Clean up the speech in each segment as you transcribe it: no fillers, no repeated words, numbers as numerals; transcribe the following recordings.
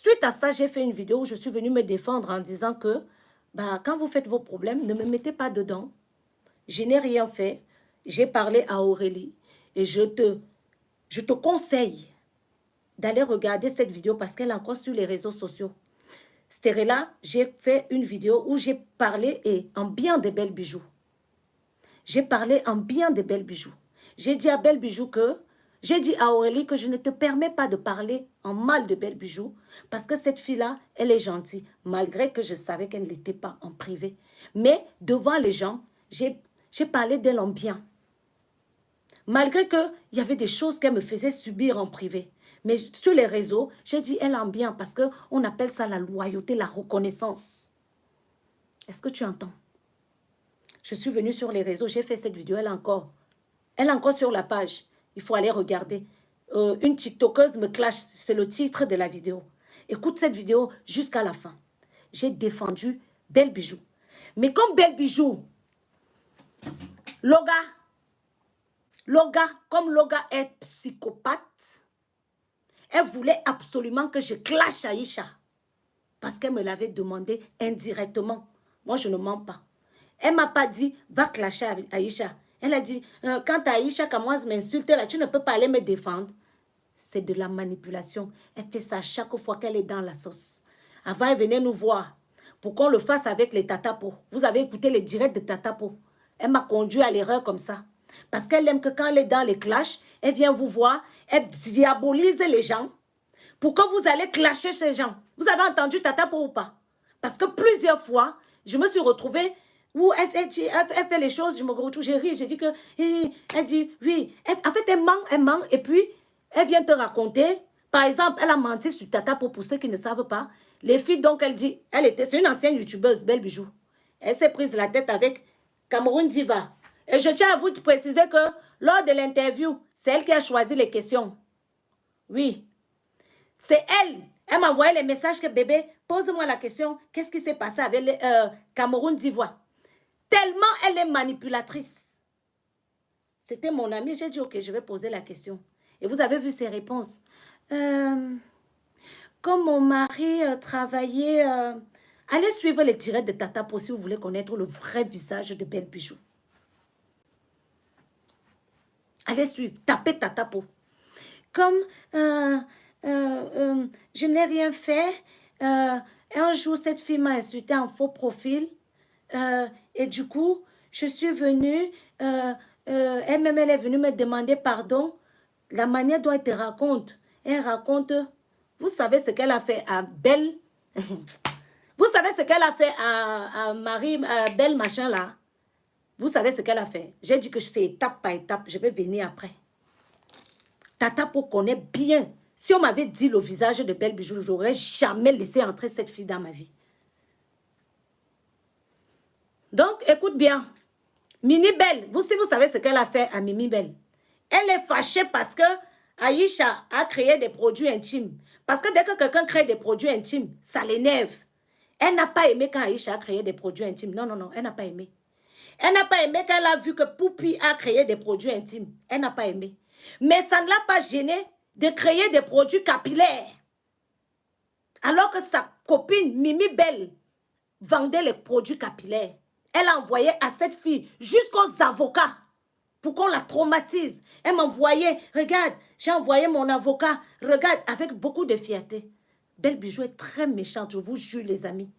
Suite à ça, j'ai fait une vidéo où je suis venue me défendre en disant que bah, quand vous faites vos problèmes, ne me mettez pas dedans. Je n'ai rien fait. J'ai parlé à Aurélie et je te conseille d'aller regarder cette vidéo parce qu'elle est encore sur les réseaux sociaux. Là, j'ai fait une vidéo où j'ai parlé en bien de Belle Bijou. J'ai parlé en bien de Belle Bijou. J'ai dit à Belle Bijou j'ai dit à Aurélie que je ne te permets pas de parler en mal de Belle Bijou parce que cette fille-là, elle est gentille, malgré que je savais qu'elle ne l'était pas en privé. Mais devant les gens, j'ai parlé d'elle en bien. Malgré qu'il y avait des choses qu'elle me faisait subir en privé. Mais sur les réseaux, j'ai dit elle en bien parce qu'on appelle ça la loyauté, la reconnaissance. Est-ce que tu entends? Je suis venue sur les réseaux, j'ai fait cette vidéo, elle est encore sur la page. Il faut aller regarder. Une TikTokeuse me clash, c'est le titre de la vidéo. Écoute cette vidéo jusqu'à la fin. J'ai défendu Belle Bijou. Mais comme Belle Bijou, comme Loga est psychopathe, elle voulait absolument que je clash Aïcha. Parce qu'elle me l'avait demandé indirectement. Moi, je ne mens pas. Elle ne m'a pas dit, va clasher Aïcha. Elle a dit, quand Aïcha commence à m'insulter, là, tu ne peux pas aller me défendre. C'est de la manipulation. Elle fait ça chaque fois qu'elle est dans la sauce. Avant, elle venait nous voir pour qu'on le fasse avec les tatapo. Vous avez écouté les directs de tatapo. Elle m'a conduit à l'erreur comme ça. Parce qu'elle aime que quand elle est dans les clashs, elle vient vous voir, elle diabolise les gens pour que vous allez clasher ces gens. Vous avez entendu tatapo ou pas? Parce que plusieurs fois, je me suis retrouvée où elle fait les choses, je me retrouve, j'ai ri, j'ai dit que, elle dit, oui, en fait, elle ment, et puis, elle vient te raconter, par exemple, elle a menti sur tatapo pour ceux qui ne savent pas, les filles, donc, elle dit, c'est une ancienne youtubeuse, Belle Bijou, elle s'est prise la tête avec Cameroun Diva, et je tiens à vous préciser que, lors de l'interview, c'est elle qui a choisi les questions, oui, c'est elle. Elle m'a envoyé les messages que bébé, pose-moi la question, qu'est-ce qui s'est passé avec le Cameroun d'Ivoire? Tellement elle est manipulatrice. C'était mon amie, j'ai dit ok, je vais poser la question. Et vous avez vu ses réponses. Comme mon mari travaillait, allez suivre les directs de Tatapo si vous voulez connaître le vrai visage de Belle Bijou. Allez suivre, tapez Tatapo. Comme je n'ai rien fait. Un jour, cette fille m'a insulté en faux profil. Et du coup, je suis venue. Elle-même, elle est venue me demander pardon. La manière dont elle te raconte. Elle raconte. Vous savez ce qu'elle a fait à Belle. Vous savez ce qu'elle a fait à Marie, à Belle machin là. Vous savez ce qu'elle a fait. J'ai dit que c'est étape par étape. Je vais venir après. Tatapo connaît bien. Si on m'avait dit le visage de Belle Bijou, je n'aurais jamais laissé entrer cette fille dans ma vie. Donc, écoute bien. Mimi Belle, si vous savez ce qu'elle a fait à Mimi Belle, elle est fâchée parce que Aïcha a créé des produits intimes. Parce que dès que quelqu'un crée des produits intimes, ça l'énerve. Elle n'a pas aimé quand Aïcha a créé des produits intimes. Non, non, non, elle n'a pas aimé. Elle n'a pas aimé quand elle a vu que Poupi a créé des produits intimes. Elle n'a pas aimé. Mais ça ne l'a pas gêné de créer des produits capillaires. Alors que sa copine Mimi Belle vendait les produits capillaires. Elle a envoyé à cette fille jusqu'aux avocats pour qu'on la traumatise. Elle m'envoyait, regarde, j'ai envoyé mon avocat, regarde, avec beaucoup de fierté. Belle Bijou est très méchante, je vous jure les amis.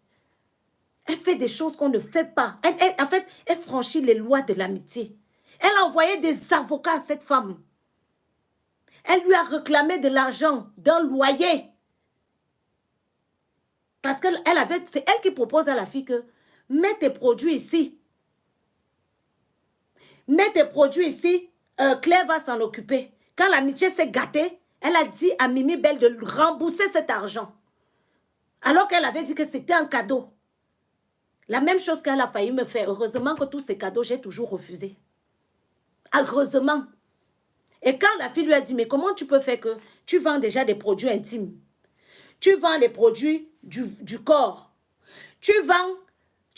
Elle fait des choses qu'on ne fait pas. En fait, elle franchit les lois de l'amitié. Elle a envoyé des avocats à cette femme. Elle lui a réclamé de l'argent d'un loyer. Parce que c'est elle qui propose à la fille que mets tes produits ici. Mets tes produits ici, Claire va s'en occuper. Quand l'amitié s'est gâtée, elle a dit à Mimi Belle de rembourser cet argent. Alors qu'elle avait dit que c'était un cadeau. La même chose qu'elle a failli me faire. Heureusement que tous ces cadeaux, j'ai toujours refusé. Heureusement. Et quand la fille lui a dit, mais comment tu peux faire que tu vends déjà des produits intimes? Tu vends les produits du corps. Tu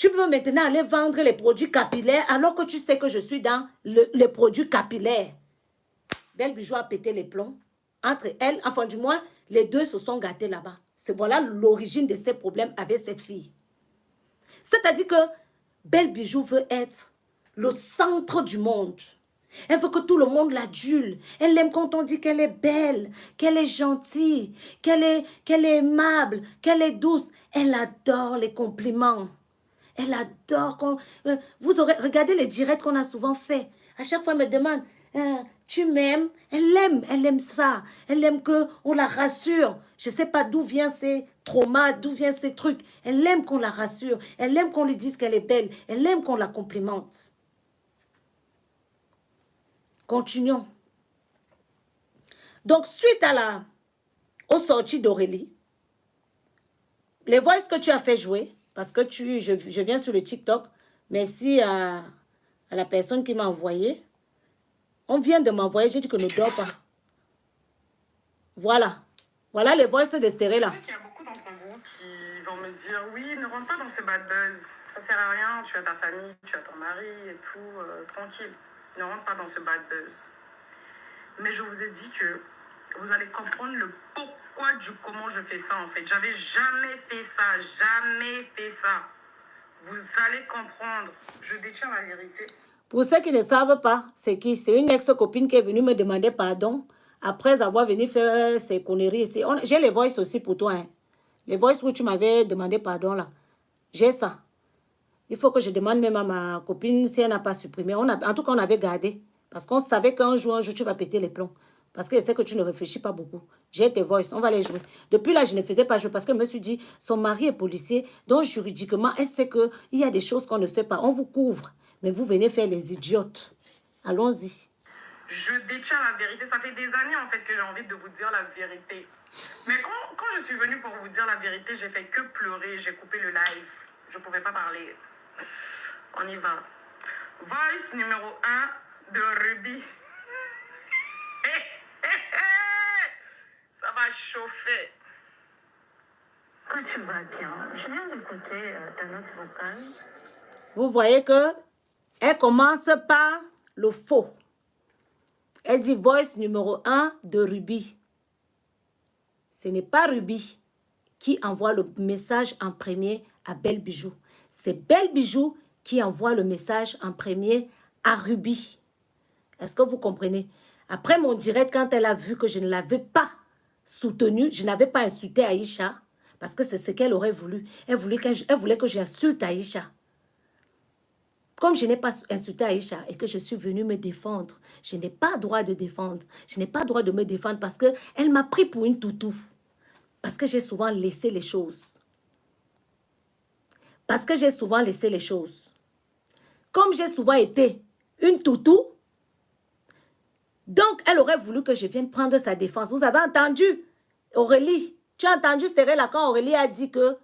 peux maintenant aller vendre les produits capillaires alors que tu sais que je suis dans les produits capillaires. Belle Bijou a pété les plombs. Entre elles, enfin du moins, les deux se sont gâtés là-bas. Voilà l'origine de ces problèmes avec cette fille. C'est-à-dire que Belle Bijou veut être le centre du monde. Elle veut que tout le monde l'adule. Elle aime quand on dit qu'elle est belle, qu'elle est gentille, qu'elle est aimable, qu'elle est douce. Elle adore les compliments. Elle adore quand... vous aurez regardé les directs qu'on a souvent fait. À chaque fois, elle me demande, tu m'aimes? Elle aime ça. Elle aime qu'on la rassure. Je ne sais pas d'où viennent ces traumas, d'où viennent ces trucs. Elle aime qu'on la rassure. Elle aime qu'on lui dise qu'elle est belle. Elle aime qu'on la complimente. Continuons. Donc, suite aux sorties d'Aurélie, les voices que tu as fait jouer, parce que je viens sur le TikTok, merci à la personne qui m'a envoyé. On vient de m'envoyer, j'ai dit que ne dors pas. Voilà. Voilà les voices de Stéré là. Je sais qu'il y a beaucoup d'entre vous qui vont me dire, oui, ne rentre pas dans ce bad buzz. Ça sert à rien, tu as ta famille, tu as ton mari et tout, tranquille. Ne rentre pas dans ce bad buzz. Mais je vous ai dit que vous allez comprendre le pourquoi du comment je fais ça en fait. J'avais jamais fait ça, jamais fait ça. Vous allez comprendre. Je détiens la vérité. Pour ceux qui ne savent pas, c'est qui? C'est une ex-copine qui est venue me demander pardon après avoir venu faire ses conneries ici. J'ai les voices aussi pour toi. Hein. Les voices où tu m'avais demandé pardon là. J'ai ça. Il faut que je demande même à ma copine si elle n'a pas supprimé. En tout cas, on avait gardé. Parce qu'on savait qu'un jour, tu vas péter les plombs. Parce que je sais que tu ne réfléchis pas beaucoup. J'ai tes voices, on va les jouer. Depuis là, je ne faisais pas jouer parce que je me suis dit, son mari est policier, donc juridiquement, elle sait qu'il y a des choses qu'on ne fait pas. On vous couvre, mais vous venez faire les idiotes. Allons-y. Je détiens la vérité. Ça fait des années en fait que j'ai envie de vous dire la vérité. Mais quand je suis venue pour vous dire la vérité, j'ai fait que pleurer. J'ai coupé le live. Je ne pouvais pas parler. On y va. Voice numéro 1 de Ruby. Ça va chauffer. Quand tu vas bien, je viens d'écouter ta note vocale. Vous voyez que elle commence par le faux. Elle dit voice numéro 1 de Ruby. Ce n'est pas Ruby qui envoie le message en premier à Belle Bijou. C'est Belle Bijou qui envoie le message en premier à Ruby. Est-ce que vous comprenez? Après mon direct, quand elle a vu que je ne l'avais pas soutenue, je n'avais pas insulté Aïcha, parce que c'est ce qu'elle aurait voulu. Elle voulait que j'insulte Aïcha. Comme je n'ai pas insulté Aïcha et que je suis venue me défendre, je n'ai pas droit de défendre. Je n'ai pas droit de me défendre parce qu'elle m'a pris pour une toutou. Parce que j'ai souvent laissé les choses. Parce que j'ai souvent laissé les choses. Comme j'ai souvent été une toutou, donc elle aurait voulu que je vienne prendre sa défense. Vous avez entendu, Aurélie? Tu as entendu, c'était là quand Aurélie a dit que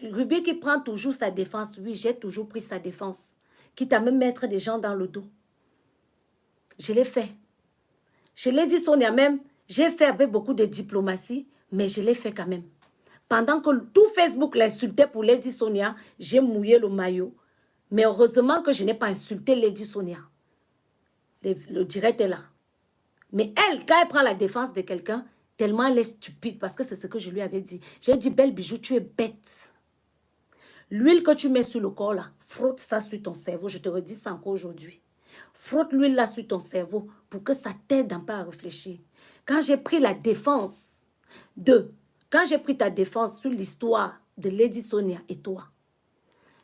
Ruby qui prend toujours sa défense. Oui, j'ai toujours pris sa défense. Quitte à me mettre des gens dans le dos. Je l'ai fait. Je l'ai dit, Sonia, même, j'ai fait avec beaucoup de diplomatie, mais je l'ai fait quand même. Pendant que tout Facebook l'insultait pour Lady Sonia, j'ai mouillé le maillot. Mais heureusement que je n'ai pas insulté Lady Sonia. Le direct est là. Mais elle, quand elle prend la défense de quelqu'un, tellement elle est stupide, parce que c'est ce que je lui avais dit. J'ai dit, Belle Bijou, tu es bête. L'huile que tu mets sur le corps, là, frotte ça sur ton cerveau. Je te redis ça encore aujourd'hui. Frotte l'huile là sur ton cerveau pour que ça t'aide un peu à réfléchir. Quand j'ai pris la défense quand j'ai pris ta défense sur l'histoire de Lady Sonia et toi,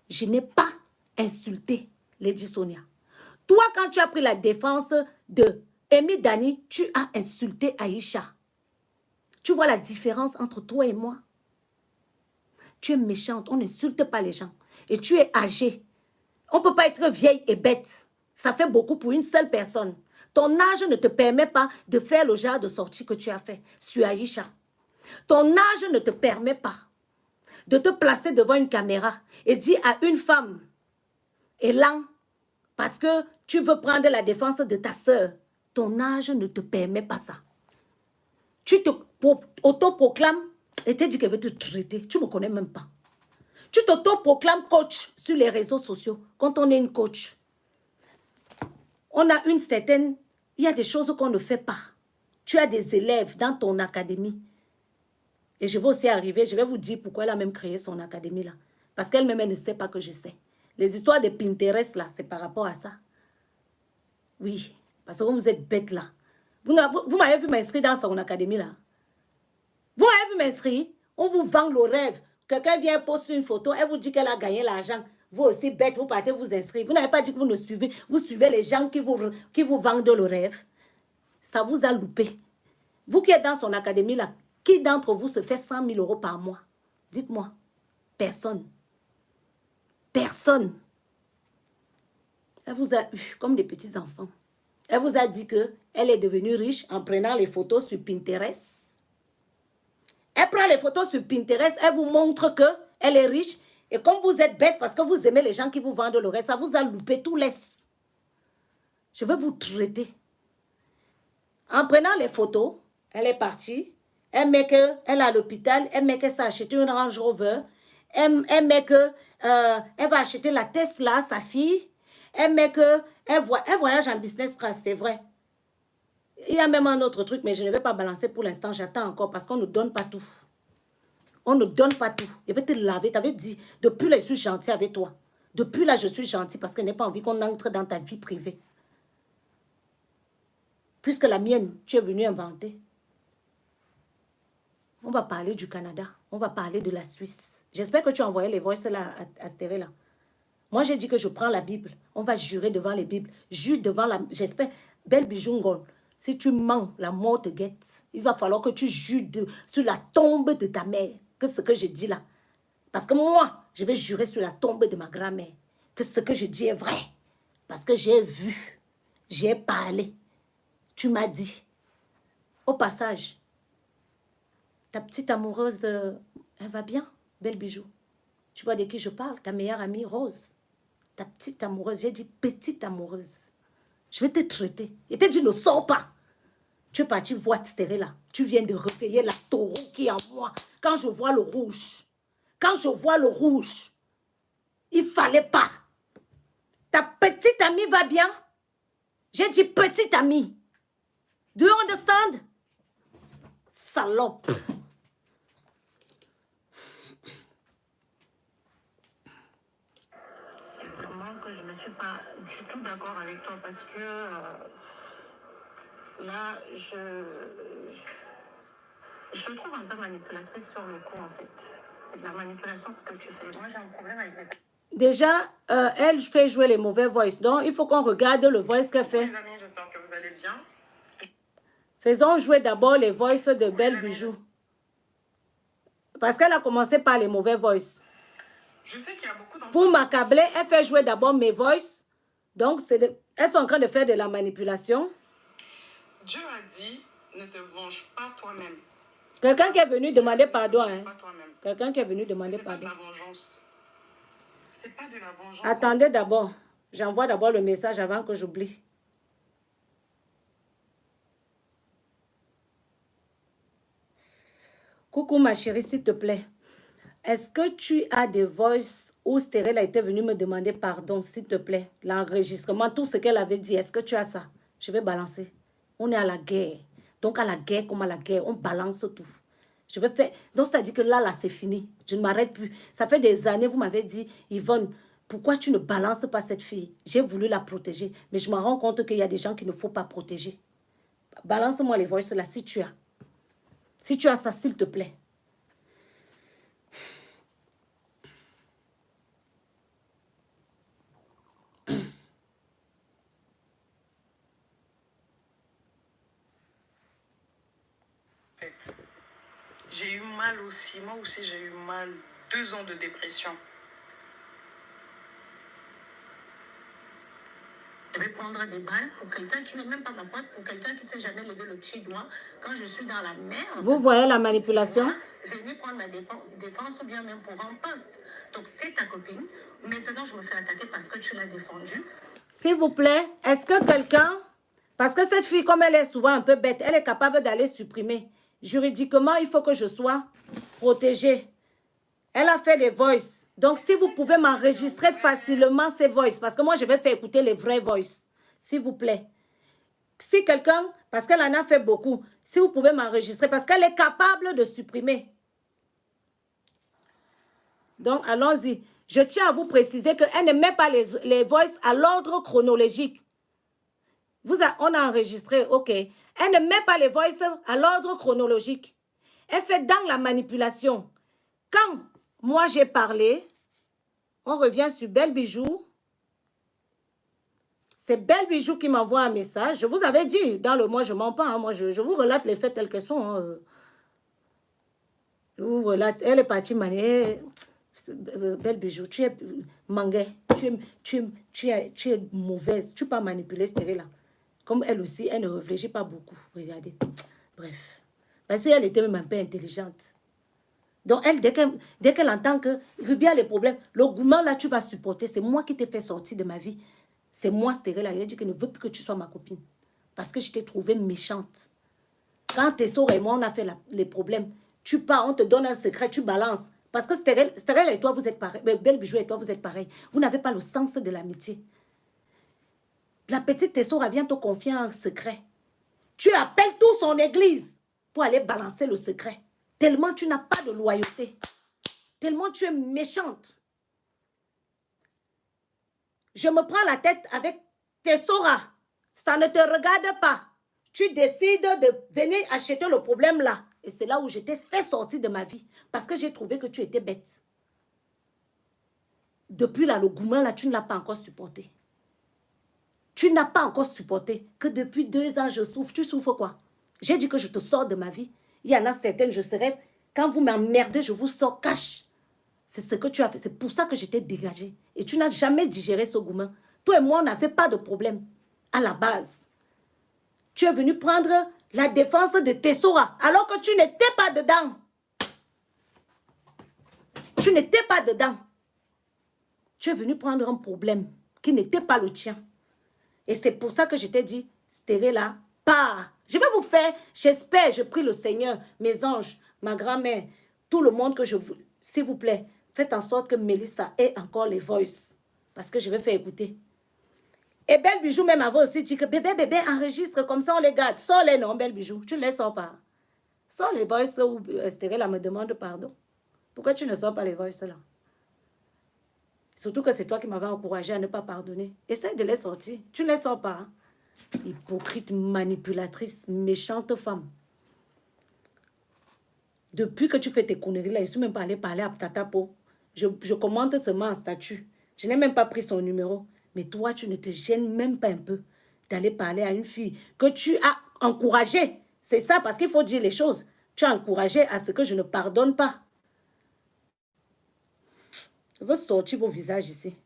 je n'ai pas insulté Lady Sonia. Toi, quand tu as pris la défense de Amy Dani, tu as insulté Aïcha. Tu vois la différence entre toi et moi? Tu es méchante, on n'insulte pas les gens. Et tu es âgée. On ne peut pas être vieille et bête. Ça fait beaucoup pour une seule personne. Ton âge ne te permet pas de faire le genre de sortie que tu as fait sur Aïcha. Ton âge ne te permet pas de te placer devant une caméra et dire à une femme, Élan, parce que tu veux prendre la défense de ta soeur. Ton âge ne te permet pas ça. Tu te autoproclames et tu dis qu'elle veut te traiter. Tu ne me connais même pas. Tu t'autoproclames coach sur les réseaux sociaux. Quand on est une coach, on a une certaine... Il y a des choses qu'on ne fait pas. Tu as des élèves dans ton académie. Et je vais aussi arriver, je vais vous dire pourquoi elle a même créé son académie là. Parce qu'elle-même, elle ne sait pas que je sais. Les histoires de Pinterest là, c'est par rapport à ça. Oui, parce que vous êtes bête là. Vous m'avez vu m'inscrire dans son académie là. Vous m'avez vu m'inscrire, on vous vend le rêve. Quelqu'un vient poster une photo, elle vous dit qu'elle a gagné l'argent. Vous aussi bête, vous partez vous inscrire. Vous n'avez pas dit que vous ne suivez. Vous suivez les gens qui vous vendent le rêve. Ça vous a loupé. Vous qui êtes dans son académie là, qui d'entre vous se fait 100 000 € par mois? Dites-moi. Personne. Personne. Elle vous a eu comme des petits enfants. Elle vous a dit qu'elle est devenue riche en prenant les photos sur Pinterest. Elle prend les photos sur Pinterest, elle vous montre qu'elle est riche. Et comme vous êtes bête parce que vous aimez les gens qui vous vendent le reste, ça vous a loupé tout laisse. Je vais vous traiter. En prenant les photos, elle est partie. Elle met qu'elle est à l'hôpital. Elle met qu'elle s'est acheté une Range Rover. Elle met qu'elle va acheter la Tesla à sa fille. Elle met qu'elle voyage en business class, c'est vrai. Il y a même un autre truc, mais je ne vais pas balancer pour l'instant. J'attends encore parce qu'on ne donne pas tout. On ne donne pas tout. Je vais te laver. Tu avais dit, depuis là, je suis gentil avec toi. Depuis là, je suis gentil parce que je n'ai pas envie qu'on entre dans ta vie privée. Puisque la mienne, tu es venu inventer. On va parler du Canada. On va parler de la Suisse. J'espère que tu as envoyé les voices là à Stéré là. Moi, j'ai dit que je prends la Bible. On va jurer devant les Bibles. Jure devant la... J'espère. Belle Bijungon. Si tu mens, la mort te guette. Il va falloir que tu jures sur la tombe de ta mère. Que ce que je dis là. Parce que moi, je vais jurer sur la tombe de ma grand-mère. Que ce que je dis est vrai. Parce que j'ai vu. J'ai parlé. Tu m'as dit. Au passage, ta petite amoureuse, elle va bien, belle bijou. Tu vois de qui je parle? Ta meilleure amie, Rose. Ta petite amoureuse, j'ai dit petite amoureuse. Je vais te traiter. Et te dit, ne sors pas. Tu es parti voir Stéré là. Tu viens de réveiller la taureau qui est en moi. Quand je vois le rouge, quand je vois le rouge, il fallait pas. Ta petite amie va bien? J'ai dit petite amie. Do you understand? Salope. Vraiment que je ne suis pas du tout d'accord avec toi parce que là, je te trouve un peu manipulatrice sur le coup en fait. C'est de la manipulation ce que tu fais. Moi, j'ai un problème avec les... Déjà, elle fait jouer les mauvais voices. Donc, il faut qu'on regarde le voice qu'elle fait. Les amis, j'espère que vous allez bien. Faisons jouer d'abord les voices de Belle Bijou. Parce qu'elle a commencé par les mauvais voices. Je sais qu'il y a beaucoup d'enfants... Pour m'accabler, elle fait jouer d'abord mes voices. Donc, elles sont en train de faire de la manipulation. Dieu a dit, ne te venge pas toi-même. Quelqu'un qui est venu demander pardon. Hein. Pas toi-même. Quelqu'un qui est venu demander C'est pas de pardon. la vengeance. C'est pas de la vengeance. Attendez d'abord. J'envoie d'abord le message avant que j'oublie. Coucou ma chérie, s'il te plaît. Est-ce que tu as des voices où Stérel a été venu me demander pardon, s'il te plaît? L'enregistrement, tout ce qu'elle avait dit, est-ce que tu as ça? Je vais balancer. On est à la guerre. Donc à la guerre comme à la guerre, on balance tout. Je vais faire... Donc c'est-à-dire que là, c'est fini. Je ne m'arrête plus. Ça fait des années, vous m'avez dit, Yvonne, pourquoi tu ne balances pas cette fille? J'ai voulu la protéger. Mais je me rends compte qu'il y a des gens qu'il ne faut pas protéger. Balance-moi les voices là, si tu as. Si tu as ça, s'il te plaît. J'ai eu mal aussi. Moi aussi, j'ai eu mal. 2 ans de dépression. Je vais prendre des balles pour quelqu'un qui n'est même pas ma pote, pour quelqu'un qui ne s'est jamais levé le petit doigt. Quand je suis dans la merde... Vous voyez la manipulation? Venez prendre ma défense ou bien même pour un poste. Donc, c'est ta copine. Maintenant, je me fais attaquer parce que tu l'as défendue. S'il vous plaît, est-ce que quelqu'un... Parce que cette fille, comme elle est souvent un peu bête, elle est capable d'aller supprimer. Juridiquement, il faut que je sois protégée. Elle a fait les voices. Donc, si vous pouvez m'enregistrer facilement ces voices, parce que moi, je vais faire écouter les vrais voices, s'il vous plaît. Si quelqu'un, parce qu'elle en a fait beaucoup, si vous pouvez m'enregistrer, parce qu'elle est capable de supprimer. Donc, allons-y. Je tiens à vous préciser qu'elle ne met pas les voices à l'ordre chronologique. On a enregistré, ok. Elle ne met pas les voices à l'ordre chronologique. Elle fait dans la manipulation. Quand moi j'ai parlé, on revient sur Belle Bijou. C'est Belle Bijou qui m'envoie un message. Je vous avais dit, dans le moi je mens pas, hein, moi je vous relate les faits tels qu'ils sont. Hein. Je vous relate, elle est partie manier. Belle Bijou, tu es manguet, tu es mauvaise, tu peux pas manipuler cette là. Comme elle aussi, elle ne réfléchit pas beaucoup. Regardez. Bref. Parce qu'elle était même un peu intelligente. Donc, elle, dès qu'elle entend que Ruby a les problèmes, le gourmand là, tu vas supporter. C'est moi qui t'ai fait sortir de ma vie. C'est moi, Stéré, là. Elle a dit que je ne veux plus que tu sois ma copine. Parce que je t'ai trouvée méchante. Quand tes soeurs et moi, on a fait les problèmes, tu pars, on te donne un secret, tu balances. Parce que Stéré et toi, vous êtes pareil. Belle Bijou et toi, vous êtes pareil. Vous n'avez pas le sens de l'amitié. La petite Tessora vient te confier un secret. Tu appelles tout son église pour aller balancer le secret. Tellement tu n'as pas de loyauté. Tellement tu es méchante. Je me prends la tête avec Tessora. Ça ne te regarde pas. Tu décides de venir acheter le problème là. Et c'est là où je t'ai fait sortir de ma vie. Parce que j'ai trouvé que tu étais bête. Depuis là, le gourmand là, tu ne l'as pas encore supporté. Tu n'as pas encore supporté que depuis 2 ans, je souffre. Tu souffres quoi? J'ai dit que je te sors de ma vie. Il y en a certaines, je serai... Quand vous m'emmerdez, je vous sors cash. C'est ce que tu as fait. C'est pour ça que je t'ai dégagé. Et tu n'as jamais digéré ce gourmand. Toi et moi, on n'avait pas de problème. À la base. Tu es venu prendre la défense de Tessora. Alors que tu n'étais pas dedans. Tu n'étais pas dedans. Tu es venu prendre un problème qui n'était pas le tien. Et c'est pour ça que je t'ai dit, Stéré là, pars. Je vais vous faire, j'espère, je prie le Seigneur, mes anges, ma grand-mère, tout le monde que je vous... S'il vous plaît, faites en sorte que Mélissa ait encore les voices. Parce que je vais faire écouter. Et Belle Bijou même avait aussi dit que bébé, enregistre, comme ça on les garde. Sors les noms, Belle Bijou, tu ne les sors pas. Sors les voices où Stéré là me demande pardon. Pourquoi tu ne sors pas les voices là? Surtout que c'est toi qui m'avais encouragé à ne pas pardonner. Essaye de les sortir. Tu ne les sors pas. Hein? Hypocrite, manipulatrice, méchante femme. Depuis que tu fais tes conneries là, je ne suis même pas allé parler à Tata Po. Je commente seulement en statut. Je n'ai même pas pris son numéro. Mais toi, tu ne te gênes même pas un peu d'aller parler à une fille que tu as encouragée. C'est ça, parce qu'il faut dire les choses. Tu as encouragé à ce que je ne pardonne pas. Je veux sortir vos visages ici.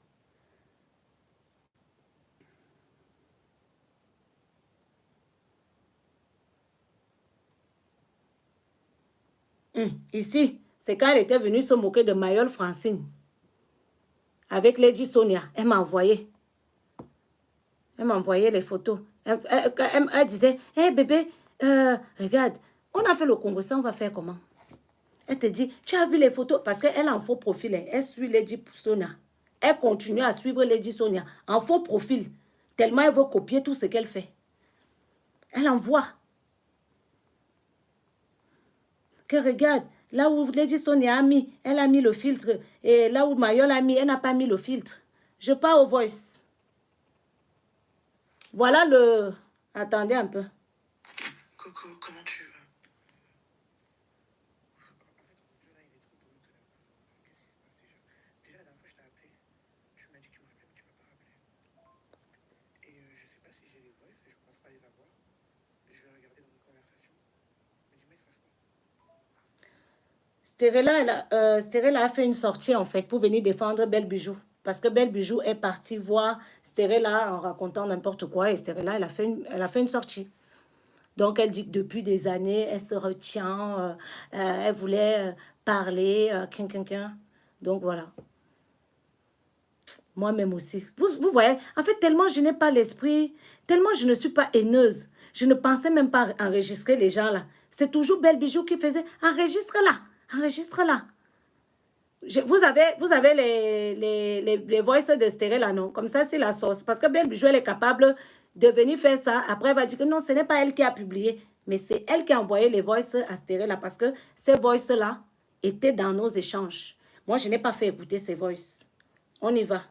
Ici, c'est quand elle était venue se moquer de Mayol Francine. Avec Lady Sonia. Elle m'a envoyé. Elle m'a envoyé les photos. Elle disait, hé bébé, regarde, on a fait le Congo, ça on va faire comment? Elle te dit, tu as vu les photos? Parce qu'elle a un faux profil. Elle suit Lady Sonia. Elle continue à suivre Lady Sonia en faux profil. Tellement elle veut copier tout ce qu'elle fait. Elle envoie. Que regarde, là où Lady Sonia a mis, elle a mis le filtre. Et là où Mayol a mis, elle n'a pas mis le filtre. Je pars au voice. Voilà le... Attendez un peu. Coco, comment tu vas? Déjà, la dernière fois, je t'ai appelé. Tu m'as dit que tu m'appelais, mais tu m'as pas rappelé. Et je sais pas si j'ai les voices, je pense pas les avoir. Je vais regarder dans nos conversations. Mais dis-moi, il se passe quoi? Stérella a fait une sortie en fait pour venir défendre Belle Bijou. Parce que Belle Bijou est partie voir Stérella en racontant n'importe quoi. Et Stérella, elle a fait une sortie. Donc, elle dit que depuis des années, elle se retient. Elle voulait parler. Donc, voilà. Moi-même aussi. Vous voyez, en fait, tellement je n'ai pas l'esprit, tellement je ne suis pas haineuse. Je ne pensais même pas enregistrer les gens là. C'est toujours Belle Bijou qui faisait, enregistre-la, enregistre-la. Vous avez les voices de Stéré là, non? Comme ça, c'est la source. Parce que Belle Bijou, elle est capable de venir faire ça. Après, elle va dire que non, ce n'est pas elle qui a publié. Mais c'est elle qui a envoyé les voices à Stéré là. Parce que ces voices là étaient dans nos échanges. Moi, je n'ai pas fait écouter ses voices. On y va.